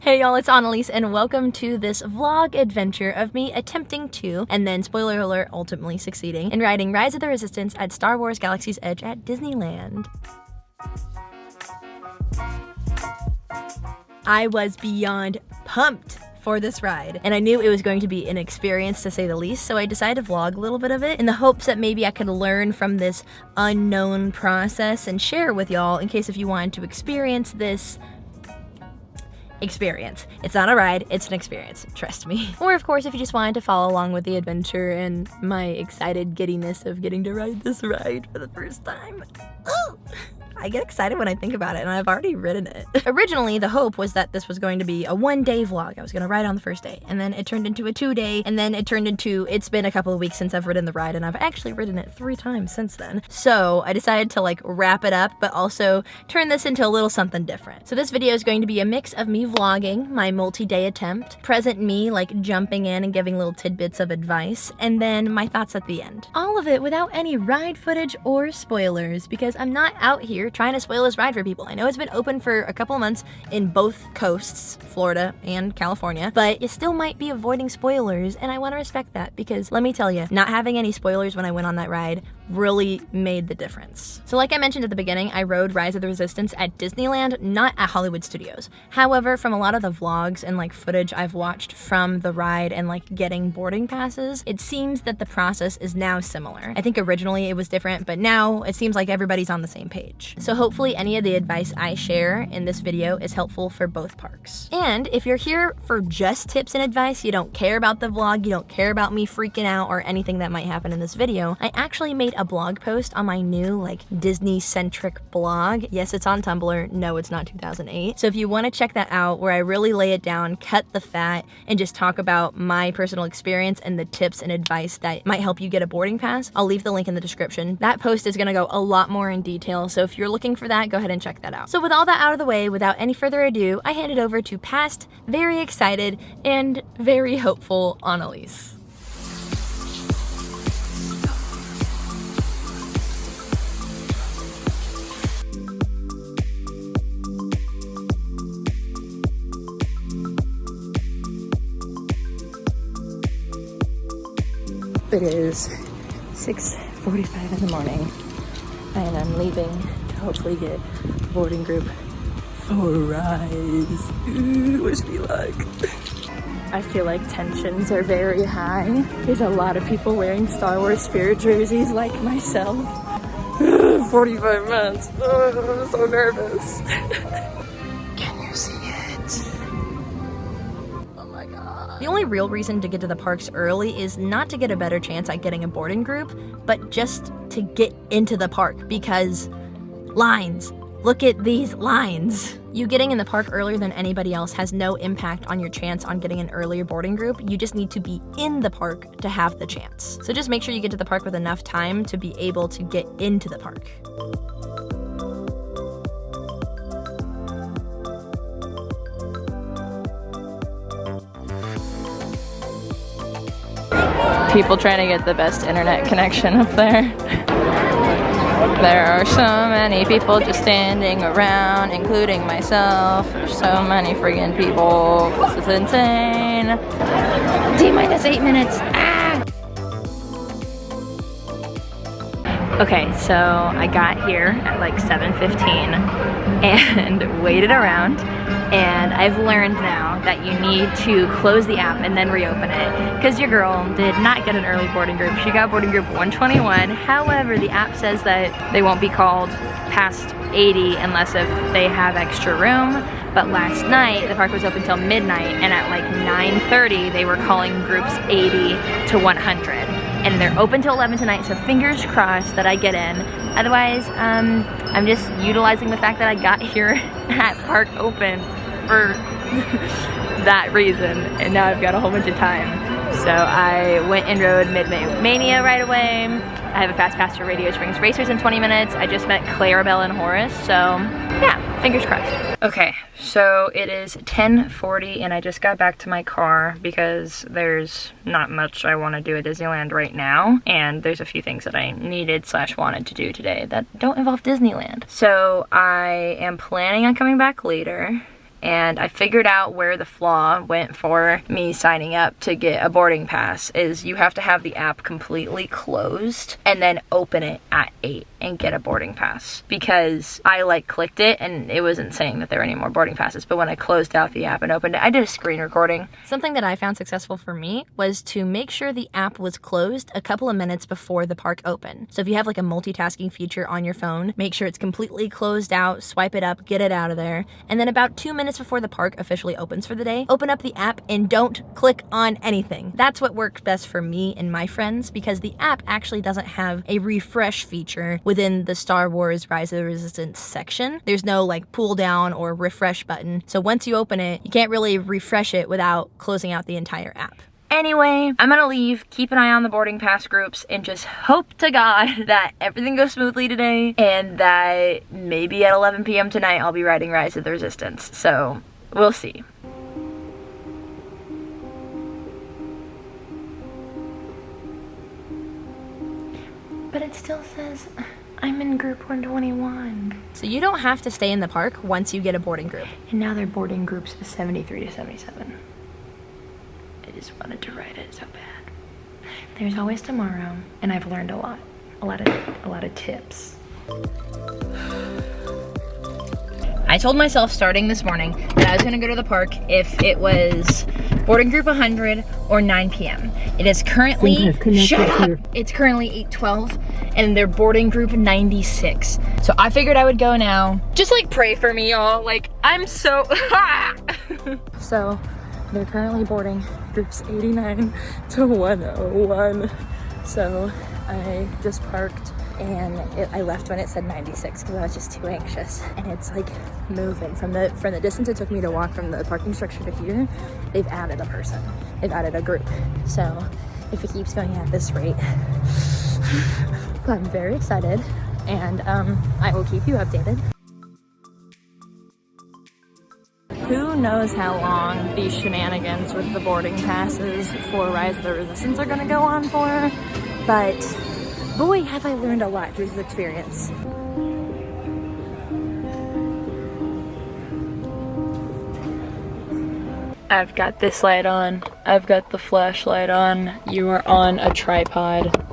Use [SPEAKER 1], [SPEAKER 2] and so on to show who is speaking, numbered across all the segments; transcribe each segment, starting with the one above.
[SPEAKER 1] Hey y'all, it's Annelies, and welcome to this vlog adventure of me attempting to, and then spoiler alert, ultimately succeeding, in riding Rise of the Resistance at Star Wars Galaxy's Edge at Disneyland. I was beyond pumped for this ride, and I knew it was going to be an experience to say the least, so I decided to vlog a little bit of it in the hopes that maybe I could learn from this unknown process and share with y'all in case if you wanted to experience this experience. It's not a ride, it's an experience, trust me. Or of course if you just wanted to follow along with the adventure and my excited giddiness of getting to ride this ride for the first time. Oh! I get excited when I think about it, and I've already ridden it. Originally, the hope was that this was going to be a one-day vlog. I was gonna ride on the first day, and then it turned into a 2-day, and then it turned into, it's been a couple of weeks since I've ridden the ride, and I've actually ridden it 3 times since then. So I decided to like wrap it up, but also turn this into a little something different. So this video is going to be a mix of me vlogging my multi-day attempt, present me like jumping in and giving little tidbits of advice, and then my thoughts at the end. All of it without any ride footage or spoilers, because I'm not out here trying to spoil this ride for people. I know it's been open for a couple of months in both coasts, Florida and California, but you still might be avoiding spoilers, and I want to respect that because let me tell you, not having any spoilers when I went on that ride really made the difference. So like I mentioned at the beginning, I rode Rise of the Resistance at Disneyland, not at Hollywood Studios. However, from a lot of the vlogs and like footage I've watched from the ride and like getting boarding passes, it seems that the process is now similar. I think originally it was different, but now it seems like everybody's on the same page. So hopefully any of the advice I share in this video is helpful for both parks. And if you're here for just tips and advice, you don't care about the vlog, you don't care about me freaking out or anything that might happen in this video, I actually made a blog post on my new like Disney-centric blog. Yes, it's on Tumblr. No, it's not 2008. So if you want to check that out, where I really lay it down, cut the fat, and just talk about my personal experience and the tips and advice that might help you get a boarding pass, I'll leave the link in the description. That post is going to go a lot more in detail, so if you're looking for that, go ahead and check that out. So with all that out of the way, without any further ado, I hand it over to past, very excited, and very hopeful Annelies. It is 6:45 in the morning, and I'm leaving to hopefully get a boarding group for Rise. Wish me luck. I feel like tensions are very high. There's a lot of people wearing Star Wars Spirit jerseys like myself. 45 minutes. I'm so nervous. Can you see it? Oh my god. The only real reason to get to the parks early is not to get a better chance at getting a boarding group, but just to get into the park, because lines. Look at these lines. You getting in the park earlier than anybody else has no impact on your chance on getting an earlier boarding group. You just need to be in the park to have the chance. So just make sure you get to the park with enough time to be able to get into the park. People trying to get the best internet connection up there. There are so many people just standing around, including myself. There's so many friggin' people. This is insane. T-minus 8 minutes. Ah! Okay, so I got here at like 7:15 and waited around. And I've learned now that you need to close the app and then reopen it, because your girl did not get an early boarding group. She got boarding group 121. However, the app says that they won't be called past 80 unless if they have extra room. But last night, the park was open till midnight, and at like 9:30, they were calling groups 80 to 100. And they're open till 11 tonight, so fingers crossed that I get in. Otherwise, I'm just utilizing the fact that I got here at park open for that reason, and now I've got a whole bunch of time. So I went and rode Midnight Mania right away. I have a fast pass for Radio Springs Racers in 20 minutes. I just met Clarabelle and Horace, so yeah, fingers crossed. Okay, so it is 10:40 and I just got back to my car because there's not much I want to do at Disneyland right now, and there's a few things that I needed / wanted to do today that don't involve Disneyland. So I am planning on coming back later, and I figured out where the flaw went for me signing up to get a boarding pass is you have to have the app completely closed and then open it at 8 and get a boarding pass, because I like clicked it and it wasn't saying that there were any more boarding passes, but when I closed out the app and opened it, I did a screen recording. Something that I found successful for me was to make sure the app was closed a couple of minutes before the park opened. So if you have like a multitasking feature on your phone, make sure it's completely closed out, swipe it up, get it out of there, and then about 2 minutes before the park officially opens for the day, open up the app and don't click on anything. That's what worked best for me and my friends, because the app actually doesn't have a refresh feature within the Star Wars Rise of the Resistance section. There's no like pull down or refresh button. So once you open it, you can't really refresh it without closing out the entire app. Anyway, I'm gonna leave, keep an eye on the boarding pass groups, and just hope to God that everything goes smoothly today and that maybe at 11 p.m. tonight I'll be riding Rise of the Resistance. So we'll see. But it still says I'm in group 121. So you don't have to stay in the park once you get a boarding group. And now their boarding groups is 73 to 77. I just wanted to ride it so bad. There's always tomorrow, and I've learned a lot of tips. I told myself starting this morning that I was gonna go to the park if it was boarding group 100 or 9 p.m. It is currently, shut up! It's currently 8:12 and they're boarding group 96. So I figured I would go now. Just like pray for me, y'all. Like, I'm so, So they're currently boarding groups 89 to 101. So I just parked and I left when it said 96 because I was just too anxious. And it's like moving from the distance it took me to walk from the parking structure to here. They've added a person. They've added a group. So if it keeps going at this rate, I'm very excited, and I will keep you updated. Who knows how long these shenanigans with the boarding passes for Rise of the Resistance are gonna go on for, but boy, have I learned a lot through this experience. I've got this light on. I've got the flashlight on. You are on a tripod.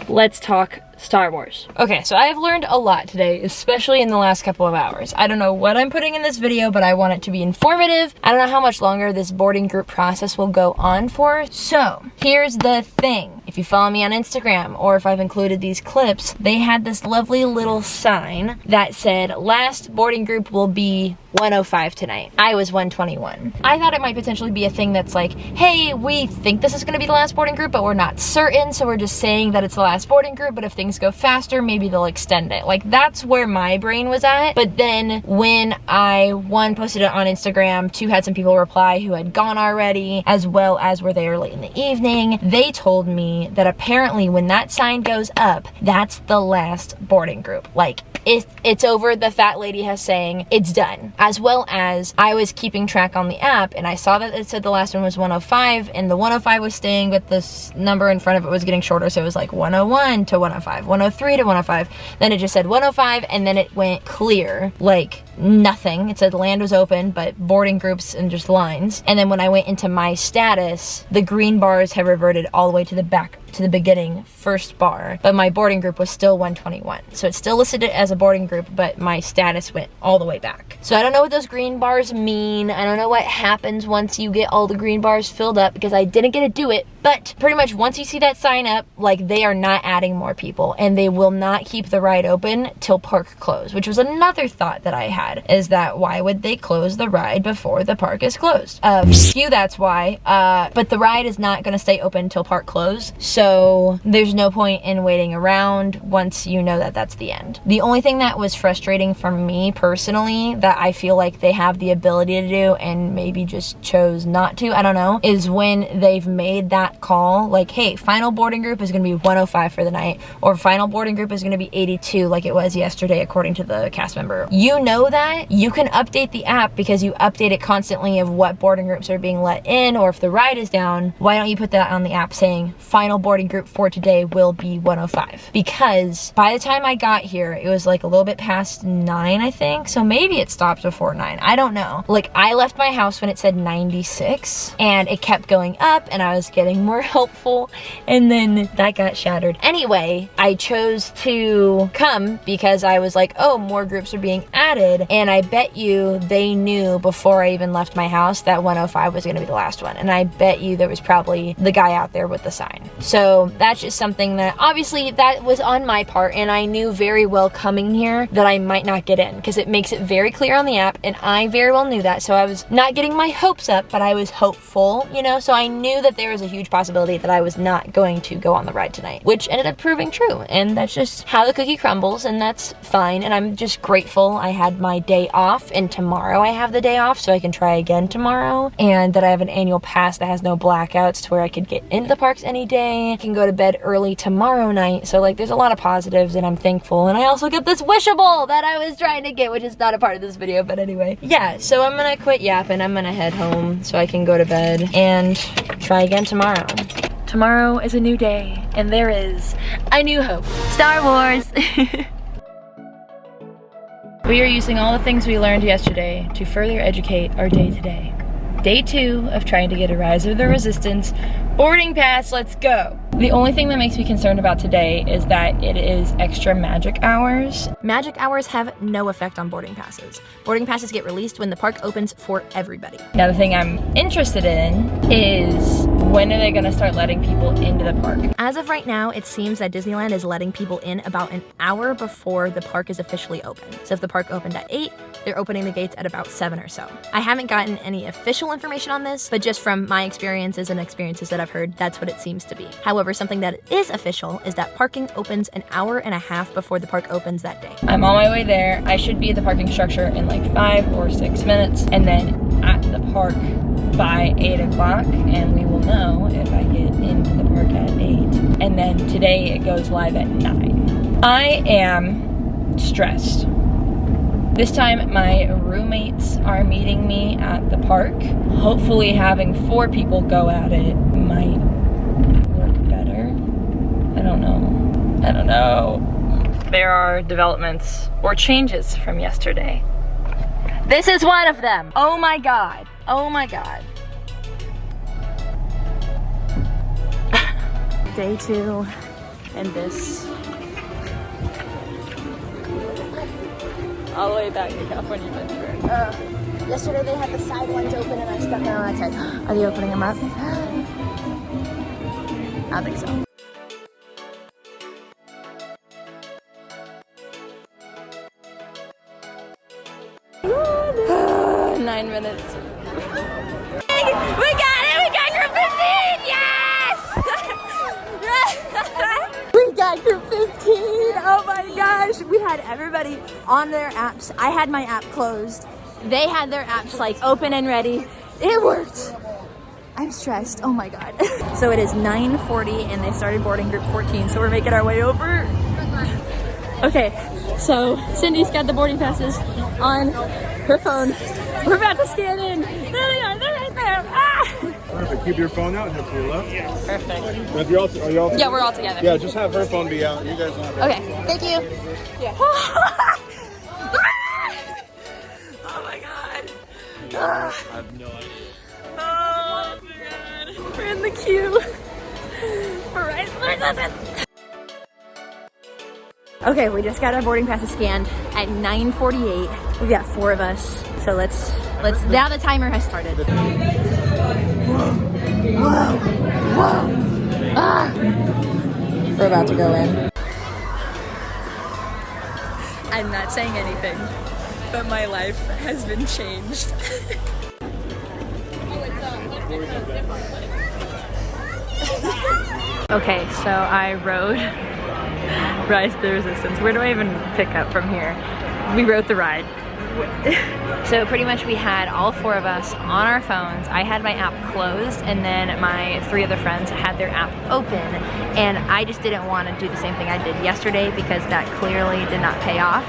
[SPEAKER 1] Let's talk Star Wars. Okay, so I have learned a lot today, especially in the last couple of hours. I don't know what I'm putting in this video, but I want it to be informative. I don't know how much longer this boarding group process will go on for. So here's the thing. If you follow me on Instagram, or if I've included these clips, they had this lovely little sign that said, last boarding group will be 105 tonight. I was 121. I thought it might potentially be a thing that's like, hey, we think this is gonna be the last boarding group, but we're not certain, so we're just saying that it's the last boarding group, but if things go faster, maybe they'll extend it. Like, that's where my brain was at. But then when I, one, posted it on Instagram, two, had some people reply who had gone already, as well as were there late in the evening, they told me that apparently when that sign goes up, that's the last boarding group. Like, it's over. The fat lady has saying it's done. As well as I was keeping track on the app and I saw that it said the last one was 105 and the 105 was staying, but this number in front of it was getting shorter, so it was like 101 to 105, 103 to 105. Then it just said 105 and then it went clear, like nothing. It said land was open, but boarding groups and just lines. And then when I went into my status, the green bars had reverted all the way to the back, to the beginning first bar, but my boarding group was still 121. So it still listed it as a boarding group, but my status went all the way back. So I don't know what those green bars mean. I don't know what happens once you get all the green bars filled up, because I didn't get to do it. But pretty much once you see that sign up, like, they are not adding more people and they will not keep the ride open till park close, which was another thought that I had, is that why would they close the ride before the park is closed? Phew, that's why. But the ride is not gonna stay open till park close. So there's no point in waiting around once you know that that's the end. The only thing that was frustrating for me personally, that I feel like they have the ability to do and maybe just chose not to, I don't know, is when they've made that call, like, hey, final boarding group is gonna be 105 for the night, or final boarding group is gonna be 82 like it was yesterday according to the cast member. You know that, you can update the app because you update it constantly of what boarding groups are being let in, or if the ride is down, why don't you put that on the app saying final boarding boarding group for today will be 105. Because by the time I got here, it was like a little bit past 9, I think. So maybe it stopped before 9. I don't know. Like, I left my house when it said 96 and it kept going up and I was getting more hopeful, and then that got shattered. Anyway, I chose to come because I was like, oh, more groups are being added, and I bet you they knew before I even left my house that 105 was gonna be the last one, and I bet you there was probably the guy out there with the sign. So that's just something that obviously that was on my part, and I knew very well coming here that I might not get in because it makes it very clear on the app, and I very well knew that. So I was not getting my hopes up, but I was hopeful, you know, so I knew that there was a huge possibility that I was not going to go on the ride tonight, which ended up proving true, and that's just how the cookie crumbles, and that's fine, and I'm just grateful I had my day off, and tomorrow I have the day off so I can try again tomorrow, and that I have an annual pass that has no blackouts to where I could get into the parks any day. I can go to bed early tomorrow night, so like there's a lot of positives, and I'm thankful. And I also get this wishable that I was trying to get, which is not a part of this video, but anyway. Yeah, so I'm gonna quit yapping. I'm gonna head home so I can go to bed and try again tomorrow. Tomorrow is a new day, and there is a new hope. Star Wars! We are using all the things we learned yesterday to further educate our day today. Day 2 of trying to get a Rise of the Resistance boarding pass. Let's go. The only thing that makes me concerned about today is that it is extra magic hours. Magic hours have no effect on boarding passes. Boarding passes get released when the park opens for everybody. Now the thing I'm interested in is when are they gonna start letting people into the park? As of right now, it seems that Disneyland is letting people in about an hour before the park is officially open. So if the park opened at 8, they're opening the gates at about 7 or so. I haven't gotten any official information on this, but just from my experiences and experiences that I've heard, that's what it seems to be. However, something that is official is that parking opens an hour and a half before the park opens that day. I'm on my way there. I should be at the parking structure in like 5 or 6 minutes, and then at the park by 8 o'clock, and we will know if I get into the park at 8. And then today it goes live at 9. I am stressed. This time my roommates are meeting me at the park. Hopefully having 4 people go at it might work better. I don't know. There are developments or changes from yesterday. This is one of them. Oh my God. Oh my God. Day 2 and this. All the way back to California Adventure. Yesterday they had the side ones open and I stepped out and I said, are they opening them up? I don't think so. Woo! 9 minutes. We got it! We got group 15! Yes! We got group 15! Oh my gosh! We had everybody on their apps. I had my app closed. They had their apps like open and ready. It worked. I'm stressed. Oh my God. So it is 9:40 and they started boarding group 14, so we're making our way over. Okay, so Cindy's got the boarding passes on her phone. We're about to scan in. There they are. They're right there. Ah!
[SPEAKER 2] Perfect. Keep your phone out and head to your left.
[SPEAKER 1] Yes. Perfect.
[SPEAKER 2] If you're all, are you all?
[SPEAKER 1] Yeah, we're all together.
[SPEAKER 2] Yeah, just have her phone be out. You guys don't have.
[SPEAKER 1] Okay. Thank you. Yeah. Oh my God.
[SPEAKER 2] I have no idea.
[SPEAKER 1] Oh my God. We're in the queue for Rise of the Resistance. Okay, we just got our boarding passes scanned at 9:48. We got 4 of us, so let's. Now the timer has started. Whoa! Ah! We're about to go in. I'm not saying anything, but my life has been changed. Okay, so I rode Rise of the Resistance. Where do I even pick up from here? We rode the ride. So pretty much we had all 4 of us on our phones. I had my app closed and then my 3 other friends had their app open, and I just didn't want to do the same thing I did yesterday because that clearly did not pay off.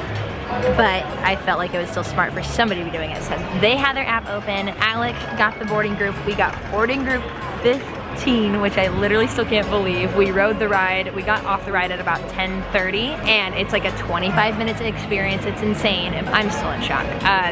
[SPEAKER 1] But I felt like it was still smart for somebody to be doing it. So they had their app open. Alec got the boarding group. We got boarding group 15. 10:15, which I literally still can't believe. We rode the ride. We got off the ride at about 10:30, and it's like a 25 minutes experience. It's insane. I'm still in shock.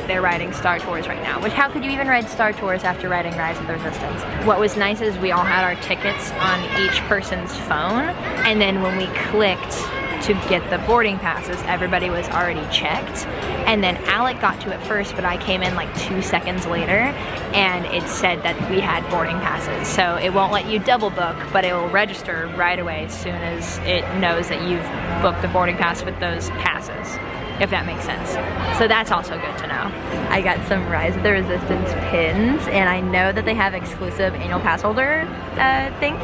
[SPEAKER 1] They're riding Star Tours right now, which how could you even ride Star Tours after riding Rise of the Resistance? What was nice is we all had our tickets on each person's phone, and then when we clicked to get the boarding passes, everybody was already checked. And then Alec got to it first, but I came in like 2 seconds later, and it said that we had boarding passes. So it won't let you double book, but it will register right away as soon as it knows that you've booked the boarding pass with those passes, if that makes sense. So that's also good to know. I got some Rise of the Resistance pins, and I know that they have exclusive annual pass holder things.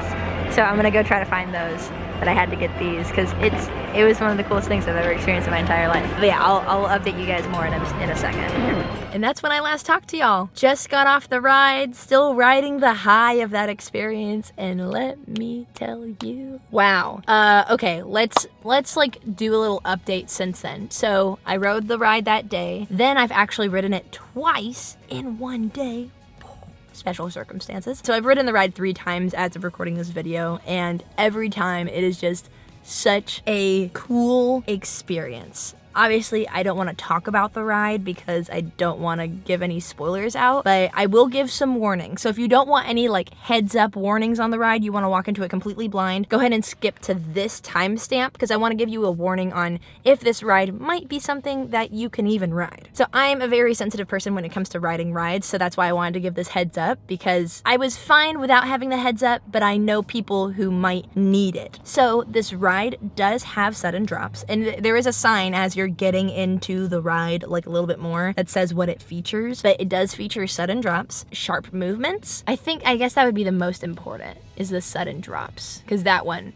[SPEAKER 1] So I'm gonna go try to find those. But I had to get these because it was one of the coolest things I've ever experienced in my entire life. But yeah, I'll update you guys more in a second. And that's when I last talked to y'all. Just got off the ride, still riding the high of that experience, and let me tell you, wow. Okay, let's like do a little update since then. So I rode the ride that day. Then I've actually ridden it twice in one day. Special circumstances. So I've ridden the ride 3 times as of recording this video, and every time it is just such a cool experience. Obviously, I don't want to talk about the ride because I don't want to give any spoilers out, but I will give some warnings. So if you don't want any like heads up warnings on the ride, you want to walk into it completely blind, go ahead and skip to this timestamp because I want to give you a warning on if this ride might be something that you can even ride. So I'm a very sensitive person when it comes to riding rides, so that's why I wanted to give this heads up, because I was fine without having the heads up, but I know people who might need it. So this ride does have sudden drops, and there is a sign as you're getting into the ride like a little bit more that says what it features, but it does feature sudden drops, sharp movements. I guess that would be the most important, is the sudden drops, because that one,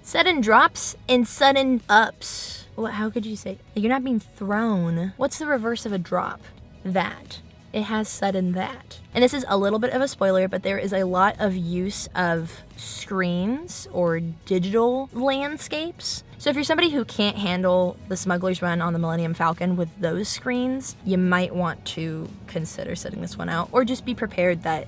[SPEAKER 1] sudden drops and sudden ups. What, how could you say? You're not being thrown. What's the reverse of a drop? That. It has sudden that. And this is a little bit of a spoiler, but there is a lot of use of screens or digital landscapes. So if you're somebody who can't handle the Smuggler's Run on the Millennium Falcon with those screens, you might want to consider setting this one out, or just be prepared that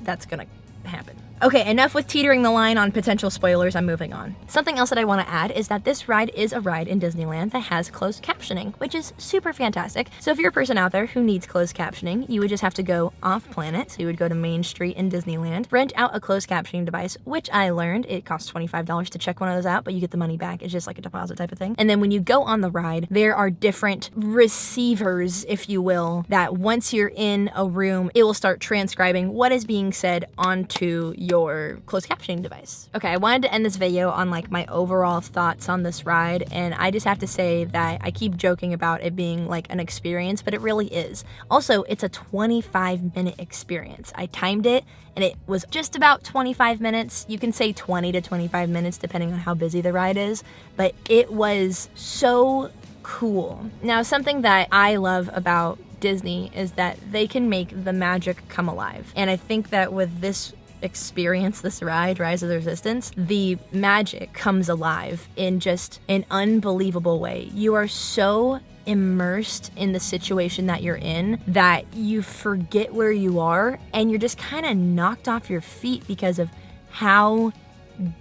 [SPEAKER 1] that's gonna happen. Okay, enough with teetering the line on potential spoilers, I'm moving on. Something else that I want to add is that this ride is a ride in Disneyland that has closed captioning, which is super fantastic. So if you're a person out there who needs closed captioning, you would just have to go off planet. So you would go to Main Street in Disneyland, rent out a closed captioning device, which I learned it costs $25 to check one of those out, but you get the money back. It's just like a deposit type of thing. And then when you go on the ride, there are different receivers, if you will, that once you're in a room, it will start transcribing what is being said onto your closed captioning device. Okay, I wanted to end this video on like my overall thoughts on this ride, and I just have to say that I keep joking about it being like an experience, but it really is. Also, it's a 25-minute experience. I timed it and it was just about 25 minutes. You can say 20 to 25 minutes depending on how busy the ride is, but it was so cool. Now, something that I love about Disney is that they can make the magic come alive. And I think that with this experience, this ride, Rise of the Resistance, the magic comes alive in just an unbelievable way. You are so immersed in the situation that you're in that you forget where you are, and you're just kind of knocked off your feet because of how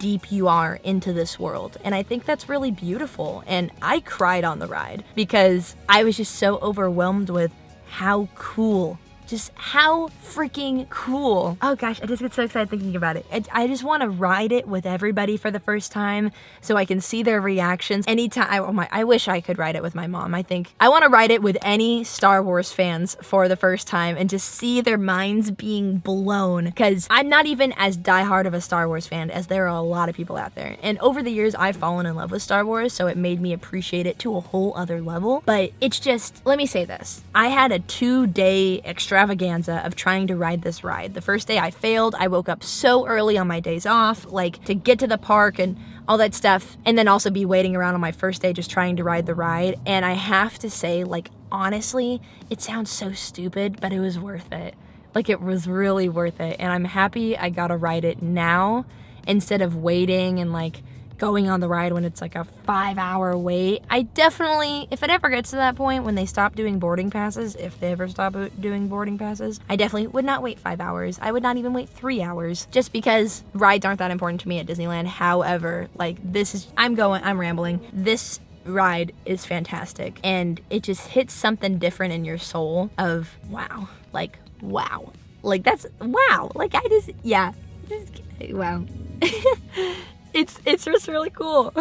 [SPEAKER 1] deep you are into this world. And I think that's really beautiful. And I cried on the ride because I was just so overwhelmed with how cool, just how freaking cool. Oh gosh, I just get so excited thinking about it. I just want to ride it with everybody for the first time so I can see their reactions. Anytime, I wish I could ride it with my mom. I think I want to ride it with any Star Wars fans for the first time and just see their minds being blown, because I'm not even as diehard of a Star Wars fan as there are a lot of people out there. And over the years, I've fallen in love with Star Wars, so it made me appreciate it to a whole other level. But it's just, let me say this. I had a 2-day extravaganza of trying to ride this ride. The first day I failed. I woke up so early on my days off, like to get to the park and all that stuff, and then also be waiting around on my first day just trying to ride the ride. And I have to say, like, honestly, it sounds so stupid, but it was worth it. Like, it was really worth it. And I'm happy I got to ride it now instead of waiting and like going on the ride when it's like a 5-hour wait. I definitely, if it ever gets to that point when they stop doing boarding passes, if they ever stop doing boarding passes, I definitely would not wait 5 hours. I would not even wait 3 hours, just because rides aren't that important to me at Disneyland. However, like, I'm rambling. This ride is fantastic, and it just hits something different in your soul of wow. Like, wow. Like, that's wow. Like, wow. It's just really cool.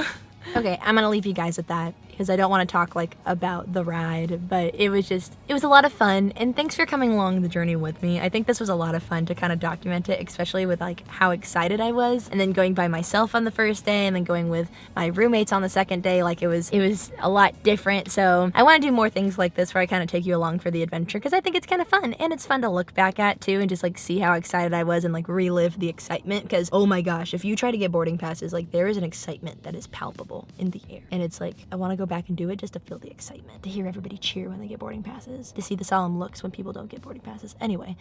[SPEAKER 1] Okay, I'm gonna leave you guys with that because I don't want to talk like about the ride, but it was a lot of fun, and thanks for coming along the journey with me. I think this was a lot of fun to kind of document it, especially with like how excited I was, and then going by myself on the first day and then going with my roommates on the second day. Like, it was a lot different. So I want to do more things like this where I kind of take you along for the adventure, because I think it's kind of fun, and it's fun to look back at too and just like see how excited I was and like relive the excitement, because oh my gosh, if you try to get boarding passes, like, there is an excitement that is palpable in the air, and it's like I want to go back and do it just to feel the excitement, to hear everybody cheer when they get boarding passes, to see the solemn looks when people don't get boarding passes. Anyway,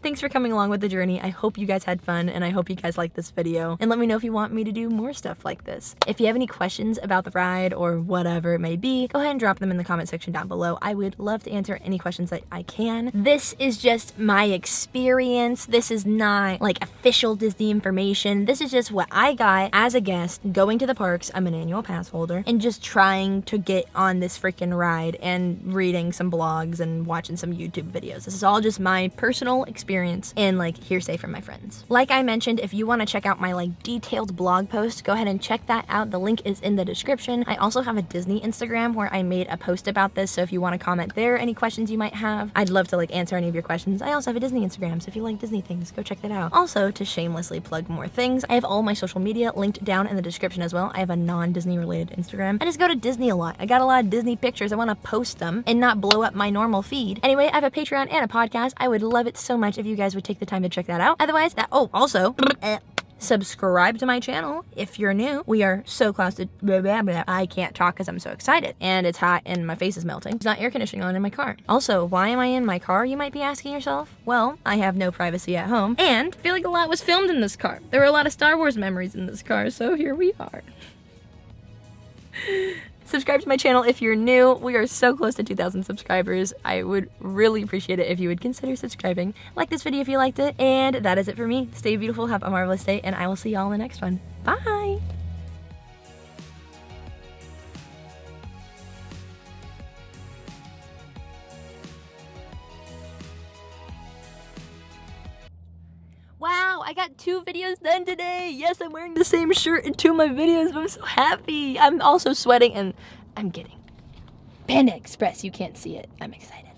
[SPEAKER 1] thanks for coming along with the journey. I hope you guys had fun, and I hope you guys liked this video, and let me know if you want me to do more stuff like this. If you have any questions about the ride or whatever it may be, go ahead and drop them in the comment section down below. I would love to answer any questions that I can. This is just my experience. This is not like official Disney information. This is just what I got as a guest going to the parks. I'm an annual pass holder, and just trying to get on this freaking ride and reading some blogs and watching some YouTube videos. This is all just my personal experience and like hearsay from my friends. Like I mentioned, if you want to check out my like detailed blog post, go ahead and check that out. The link is in the description. I also have a Disney Instagram where I made a post about this, so if you want to comment there, any questions you might have, I'd love to like answer any of your questions. I also have a Disney Instagram, so if you like Disney things, go check that out. Also, to shamelessly plug more things, I have all my social media linked down in the description as well. I have a non-Disney related Instagram. I just go to Disney a lot. I got a lot of Disney pictures. I want to post them and not blow up my normal feed. Anyway, I have a Patreon and a podcast. I would love it so much if you guys would take the time to check that out. Otherwise, also, subscribe to my channel if you're new. We are so close to I can't talk because I'm so excited, and it's hot and my face is melting. There's not air conditioning on in my car. Also, why am I in my car, you might be asking yourself? Well, I have no privacy at home, and I feel like a lot was filmed in this car. There were a lot of Star Wars memories in this car, so here we are. Subscribe to my channel if you're new. We are so close to 2,000 subscribers. I would really appreciate it if you would consider subscribing. Like this video if you liked it, and that is it for me. Stay beautiful, have a marvelous day, and I will see y'all in the next one. Bye! Wow, I got 2 videos done today. Yes, I'm wearing the same shirt in 2 of my videos, but I'm so happy. I'm also sweating, and I'm getting Panda Express. You can't see it. I'm excited.